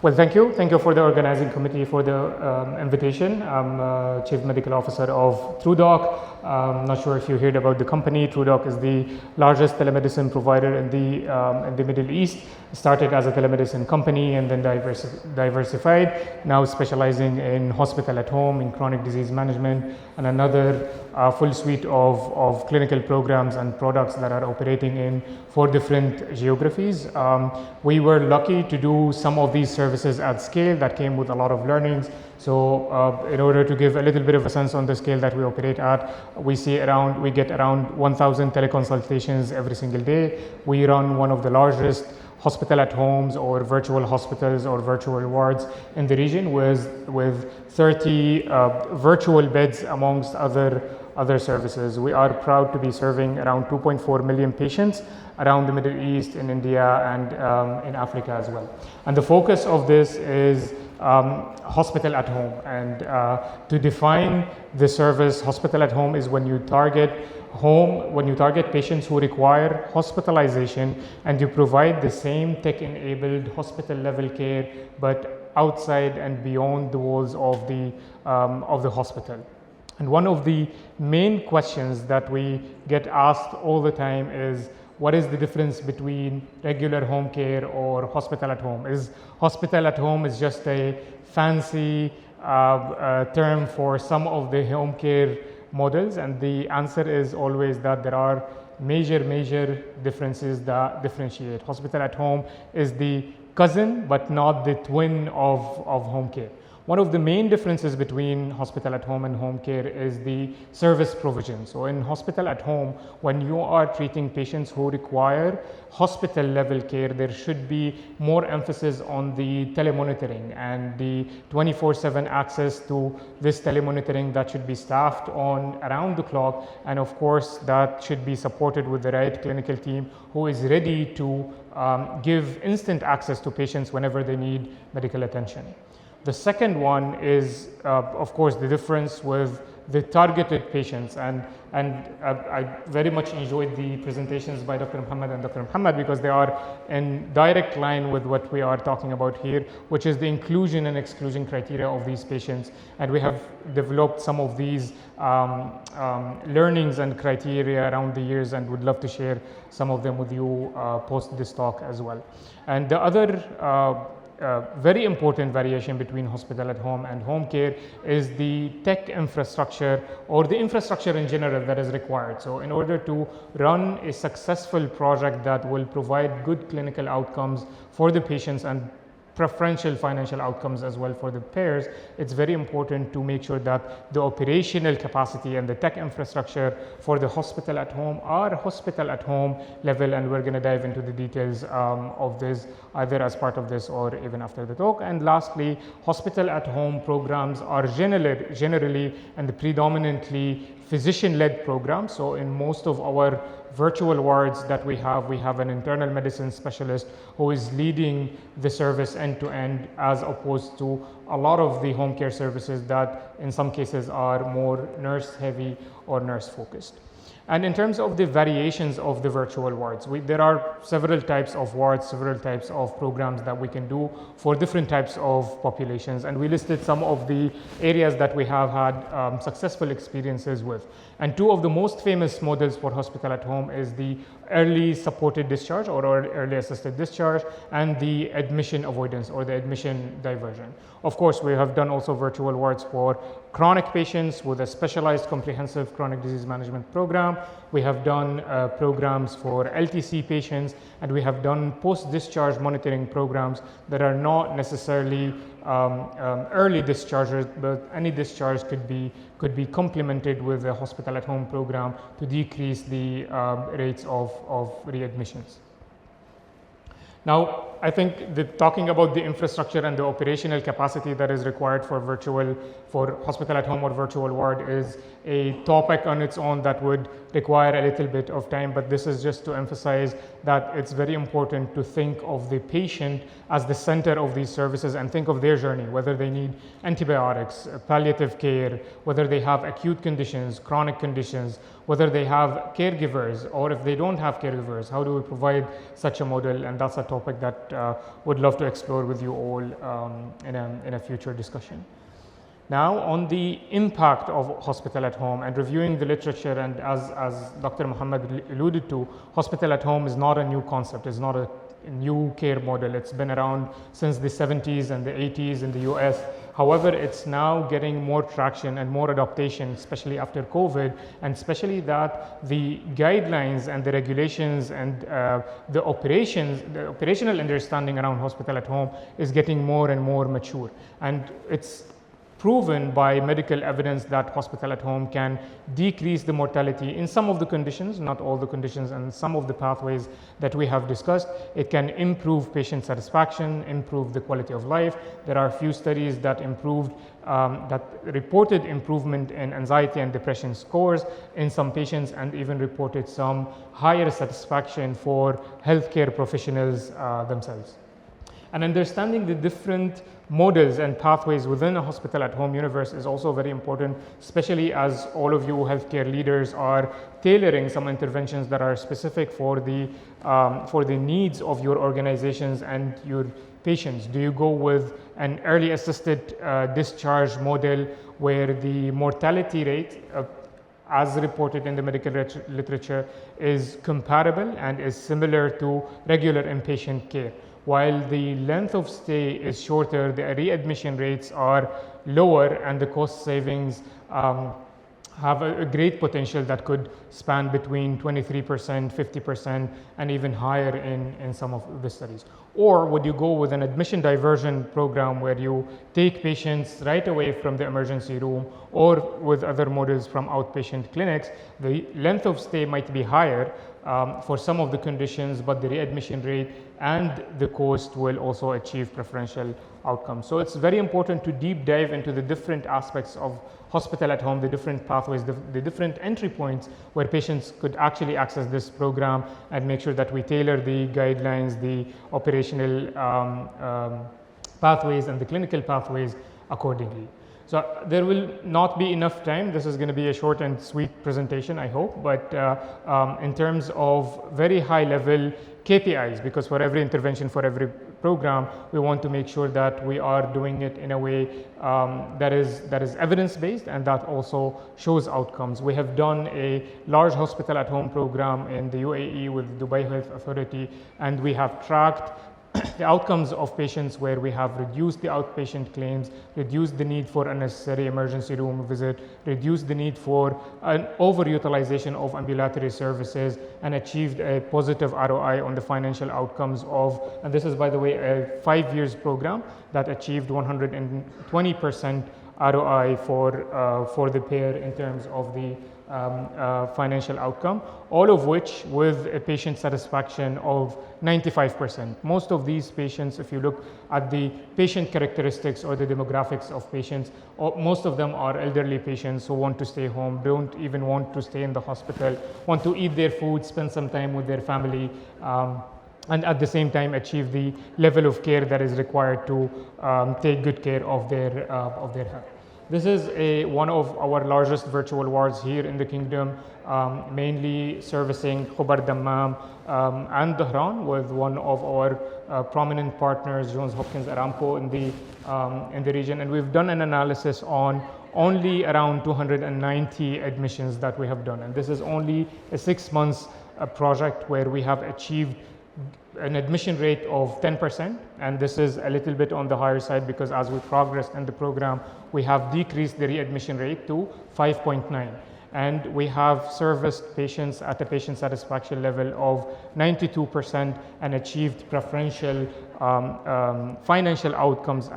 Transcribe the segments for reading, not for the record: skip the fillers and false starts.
Well, thank you. Thank you for the organizing committee for the invitation. I'm Chief Medical Officer of TruDoc. I'm not sure if you heard about the company. TruDoc is the largest telemedicine provider in the Middle East. Started as a telemedicine company and then diversified, now specializing in hospital at home, in chronic disease management, and another full suite of clinical programs and products that are operating in 4 different geographies. We were lucky to do some of these services at scale that came with a lot of learnings. So in order to give a little bit of a sense on the scale that we operate at, we get around 1,000 teleconsultations every single day. We run one of the largest hospital at homes or virtual hospitals or virtual wards in the region with 30 virtual beds amongst other services. We are proud to be serving around 2.4 million patients around the Middle East, in India, and in Africa as well. And the focus of this is hospital at home. And to define the service, hospital at home is when you target patients who require hospitalization and you provide the same tech-enabled hospital level care, but outside and beyond the walls of the hospital. And one of the main questions that we get asked all the time is, what is the difference between regular home care or hospital at home? Is hospital at home is just a fancy term for some of the home care models? And the answer is always that there are major differences that differentiate. Hospital at home is the cousin but not the twin of home care. One of the main differences between hospital at home and home care is the service provision. So in hospital at home, when you are treating patients who require hospital level care, there should be more emphasis on the telemonitoring and the 24/7 access to this telemonitoring that should be staffed on around the clock. And of course, that should be supported with the right clinical team who is ready to give instant access to patients whenever they need medical attention. The second one is, of course, the difference with the targeted patients. And I very much enjoyed the presentations by Dr. Muhammad and Dr. Muhammad because they are in direct line with what we are talking about here, which is the inclusion and exclusion criteria of these patients. And we have developed some of these learnings and criteria around the years and would love to share some of them with you post this talk as well. And the other very important variation between hospital at home and home care is the tech infrastructure or the infrastructure in general that is required. So in order to run a successful project that will provide good clinical outcomes for the patients and preferential financial outcomes as well for the payers, it's very important to make sure that the operational capacity and the tech infrastructure for the hospital at home are hospital at home level, and we're going to dive into the details of this either as part of this or even after the talk. And lastly, hospital at home programs are generally and predominantly physician-led programs. So in most of our virtual wards that we have an internal medicine specialist who is leading the service end to end, as opposed to a lot of the home care services that in some cases are more nurse heavy or nurse focused. And in terms of the variations of the virtual wards, there are several types of wards, several types of programs that we can do for different types of populations. And we listed some of the areas that we have had successful experiences with. And 2 of the most famous models for hospital at home is the early supported discharge or early assisted discharge and the admission avoidance or the admission diversion. Of course, we have done also virtual wards for chronic patients with a specialized comprehensive chronic disease management program. We have done programs for LTC patients, and we have done post-discharge monitoring programs that are not necessarily early discharges, but any discharge could be complemented with a hospital at home program to decrease the rates of readmissions. Now, I think talking about the infrastructure and the operational capacity that is required for hospital at home or virtual ward is a topic on its own that would require a little bit of time, but this is just to emphasize that it's very important to think of the patient as the center of these services and think of their journey, whether they need antibiotics, palliative care, whether they have acute conditions, chronic conditions, whether they have caregivers, or if they don't have caregivers, how do we provide such a model? And that's a topic that would love to explore with you all in a future discussion. Now, on the impact of hospital at home and reviewing the literature, and as Dr. Muhammad alluded to, hospital at home is not a new concept, it's not a new care model. It's been around since the 70s and the 80s in the US. However, it's now getting more traction and more adaptation, especially after COVID, and especially that the guidelines and the regulations and the operational understanding around hospital at home is getting more and more mature. And it's proven by medical evidence that hospital at home can decrease the mortality in some of the conditions, not all the conditions, and some of the pathways that we have discussed. It can improve patient satisfaction, improve the quality of life. There are a few studies that reported improvement in anxiety and depression scores in some patients, and even reported some higher satisfaction for healthcare professionals themselves. And understanding the different models and pathways within a hospital at home universe is also very important, especially as all of you healthcare leaders are tailoring some interventions that are specific for the needs of your organizations and your patients. Do you go with an early assisted discharge model where the mortality rate as reported in the medical literature is comparable and is similar to regular inpatient care? While the length of stay is shorter, the readmission rates are lower, and the cost savings have a great potential that could span between 23%, 50%, and even higher in some of the studies. Or would you go with an admission diversion program where you take patients right away from the emergency room, or with other models from outpatient clinics? The length of stay might be higher for some of the conditions, but the readmission rate and the cost will also achieve preferential outcomes. So it's very important to deep dive into the different aspects of hospital at home, the different pathways, the different entry points where patients could actually access this program, and make sure that we tailor the guidelines, the operational pathways and the clinical pathways accordingly. So there will not be enough time. This is going to be a short and sweet presentation, I hope, but in terms of very high level KPIs, because for every intervention, for every program, we want to make sure that we are doing it in a way that is evidence-based and that also shows outcomes. We have done a large hospital at home program in the UAE with Dubai Health Authority, and we have tracked the outcomes of patients where we have reduced the outpatient claims, reduced the need for unnecessary emergency room visit, reduced the need for an overutilization of ambulatory services, and achieved a positive ROI on the financial outcomes of, and this is, by the way, a 5 years program that achieved 120% ROI for the payer in terms of the financial outcome, all of which with a patient satisfaction of 95%. Most of these patients, if you look at the patient characteristics or the demographics of patients, most of them are elderly patients who want to stay home, don't even want to stay in the hospital, want to eat their food, spend some time with their family, and at the same time achieve the level of care that is required to take good care of their health. This is one of our largest virtual wards here in the kingdom, mainly servicing Khobar Dammam and Dhahran, with one of our prominent partners, Johns Hopkins Aramco, in the region. And we've done an analysis on only around 290 admissions that we have done. And this is only a 6 months project where we have achieved an admission rate of 10%, and this is a little bit on the higher side because as we progressed in the program, we have decreased the readmission rate to 5.9, and we have serviced patients at a patient satisfaction level of 92% and achieved preferential financial outcomes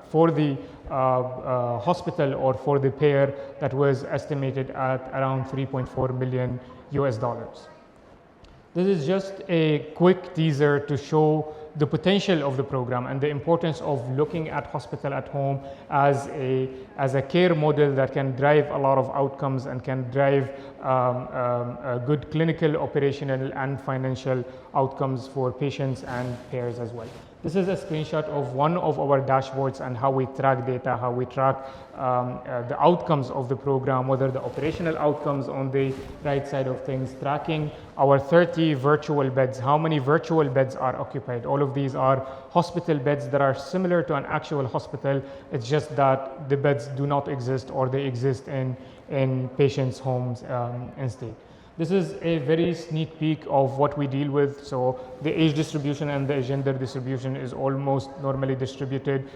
for the hospital or for the payer that was estimated at around $3.4 million US. This is just a quick teaser to show the potential of the program and the importance of looking at hospital at home as a care model that can drive a lot of outcomes and can drive good clinical, operational, and financial outcomes for patients and payers as well. This is a screenshot of one of our dashboards and how we track data, how we track the outcomes of the program, whether the operational outcomes on the right side of things, tracking our 30 virtual beds, how many virtual beds are occupied. All of these are hospital beds that are similar to an actual hospital. It's just that the beds do not exist, or they exist in patients' homes instead. This is a very sneak peek of what we deal with. So the age distribution and the gender distribution is almost normally distributed,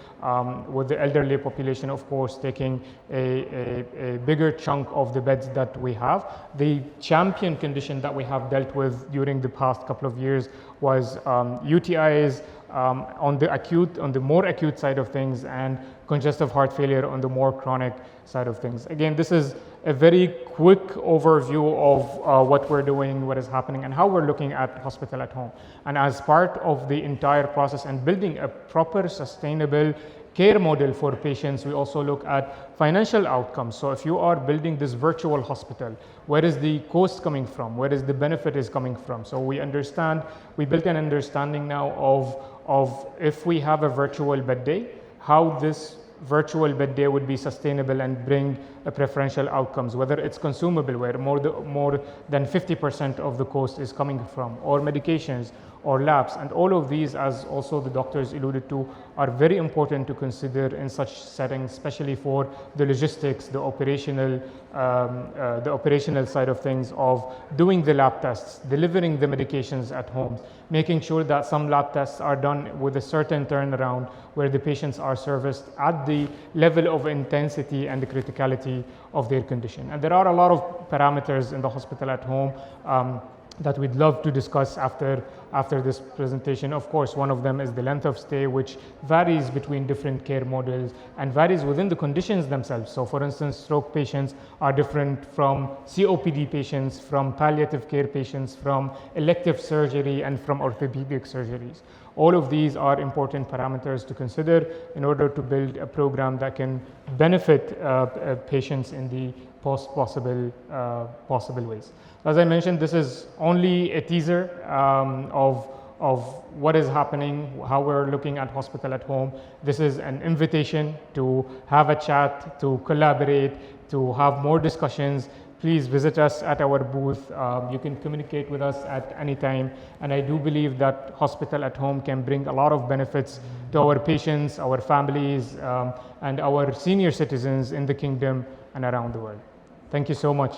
with the elderly population, of course, taking a bigger chunk of the beds that we have. The champion condition that we have dealt with during the past couple of years was UTIs on the more acute side of things, and congestive heart failure on the more chronic side of things. Again, this is a very quick overview of what we're doing, what is happening, and how we're looking at hospital at home. And as part of the entire process and building a proper, sustainable care model for patients, we also look at financial outcomes. So if you are building this virtual hospital, where is the cost coming from? Where is the benefit is coming from? So we built an understanding now of if we have a virtual bed day, how this virtual bed day would be sustainable and bring a preferential outcomes, whether it's consumable, where more than 50% of the cost is coming from, or medications, or labs. And all of these, as also the doctors alluded to, are very important to consider in such settings, especially for the logistics, the operational side of things, of doing the lab tests, delivering the medications at home, making sure that some lab tests are done with a certain turnaround, where the patients are serviced at the level of intensity and the criticality of their condition. And there are a lot of parameters in the hospital at home that we'd love to discuss after this presentation. Of course, one of them is the length of stay, which varies between different care models and varies within the conditions themselves. So for instance, stroke patients are different from COPD patients, from palliative care patients, from elective surgery, and from orthopedic surgeries. All of these are important parameters to consider in order to build a program that can benefit patients in the possible ways. As I mentioned, this is only a teaser of what is happening, how we're looking at hospital at home. This is an invitation to have a chat, to collaborate, to have more discussions. Please visit us at our booth. You can communicate with us at any time. And I do believe that hospital at home can bring a lot of benefits to our patients, our families, and our senior citizens in the kingdom and around the world. Thank you so much.